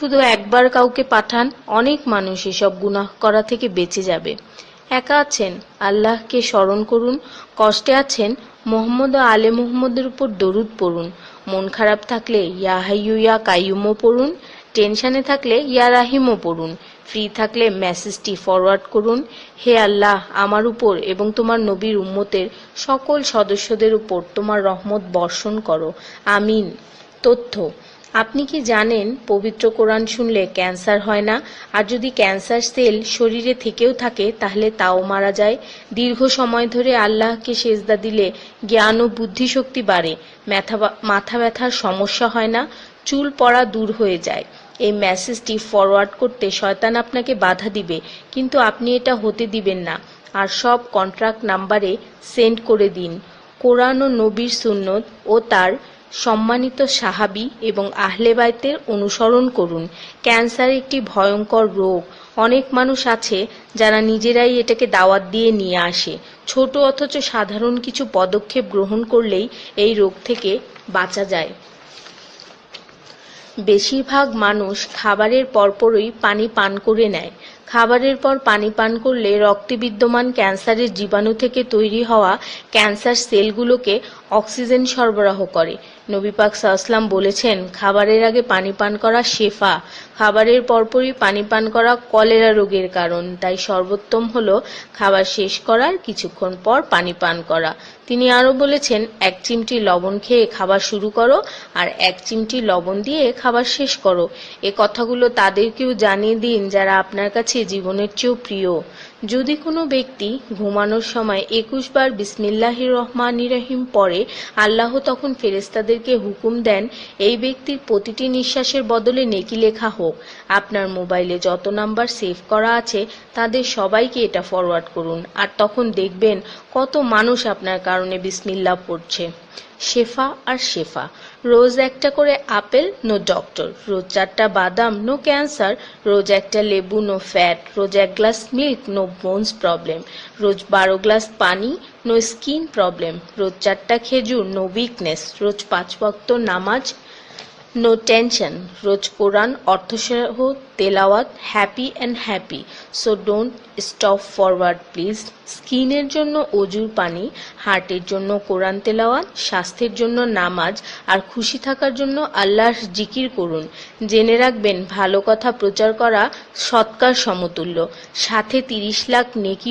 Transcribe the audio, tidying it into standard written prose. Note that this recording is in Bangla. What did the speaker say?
শুধু একবার কাউকে পাঠান, অনেক মানুষ এসব গুনাহ করা থেকে বেঁচে যাবে। একা আছেন, আল্লাহকে স্মরণ করুন। কষ্টে আছেন, মোহাম্মদ ও আলে মুহাম্মদের উপর দরুদ পড়ুন। মন খারাপ থাকলে ইয়া হাইয়ু ইয়া কাইয়ুমও পড়ুন। টেনশনে থাকলে ইয়া রাহিমও পড়ুন। ফ্রি থাকলে মেসেজটি ফরওয়ার্ড করুন, হে আল্লাহ, আমার উপর এবং তোমার নবীর উম্মতের সকল সদস্যদের উপর তোমার রহমত বর্ষণ করো, আমিন। তথ্য: আপনি কি জানেন পবিত্র কোরআন শুনলে ক্যান্সার হয় না? আর যদি ক্যান্সার সেল শরীরে থেকেও থাকে তাহলে তাও মারা যায়। দীর্ঘ সময় ধরে আল্লাহকে সেজদা দিলে জ্ঞান ও বুদ্ধিশক্তি বাড়ে। মাথা ব্যথার সমস্যা হয় না, চুল পড়া দূর হয়ে যায়। এই মেসেজটি ফরওয়ার্ড করতে শয়তান আপনাকে বাধা দিবে, কিন্তু আপনি এটা হতে দিবেন না। আর সব কন্ট্রাক্ট নাম্বারে সেন্ড করে দিন। কোরআন ও নবীর সুন্নত ও তার সম্মানিত সাহাবী এবং আহলে বাইতের অনুসরণ করুন। ক্যান্সার একটি ভয়ঙ্কর রোগ। অনেক মানুষ আছে যারা নিজেরাই এটাকে দাওয়াত দিয়ে নিয়ে আসে। ছোট অথচ সাধারণ কিছু পদক্ষেপ গ্রহণ করলেই এই রোগ থেকে বাঁচা যায়। বেশিরভাগ মানুষ খাবারের পরপরই পানি পান করে নেয়। খাবারের পর পানি পান করলে রক্তে বিদ্যমান ক্যান্সারের জীবাণু থেকে তৈরি হওয়া ক্যান্সার সেলগুলোকে অক্সিজেন সরবরাহ করে। নবী পাক সাল্লাল্লাহু বলেছেন, খাবারের আগে পানি পান করা শেফা। খাবারের পরপরই পানি পান করা কলেরা রোগের কারণ। তাই সর্বোত্তম হলো খাবার শেষ করার কিছুক্ষণ পর পানি পান করা। তিনি আরো বলেছেন, 1 চিমটি লবণ খেয়ে খাবার শুরু করো আর 1 চিমটি লবণ দিয়ে খাবার শেষ করো। এ কথাগুলো তাদেরকেও জানিয়ে দিন যারা আপনার কাছে জীবনের চেয়েও প্রিয়। যদি কোনো ব্যক্তি ঘুমানোর সময় 21 বার বিসমিল্লাহির রহমানির রহিম পড়ে, আল্লাহ তখন ফেরেশতাদেরকে হুকুম দেন এই ব্যক্তির প্রতিটি নিঃশ্বাসের বদলে নেকি লেখা হোক। আপনার মোবাইলে যত নাম্বার সেভ করা আছে তাদের সবাইকে এটা ফরওয়ার্ড করুন, আর তখন দেখবেন কত মানুষ আপনার কারণে বিসমিল্লাহ পড়ছে। শেফা আর শেফা। রোজ একটা করে আপেল, নো ডক্টর। রোজ 4টা বাদাম, নো ক্যান্সার। রোজ একটা লেবু, নো ফ্যাট। রোজ 1 glass milk, no bones problem. রোজ 12 গ্লাস পানি, নো স্কিন প্রবলেম। রোজ 4টা খেজুর, নো উইকনেস। রোজ 5 ওয়াক্ত নামাজ, নো টেনশন। রোজ কোরআন অর্থসহ তেলাওয়াত, happy and happy. So don't stop forward please. স্কিনের জন্য অজুর পানি, হার্টের জন্য কোরআন তেলাওয়াত, স্বাস্থ্যের জন্য নামাজ, আর খুশি থাকার জন্য আল্লাহর জিকির করুন। জেনে রাখবেন, ভালো কথা প্রচার করা সৎকার সমতুল্য, সাথে 30 লাখ নেকি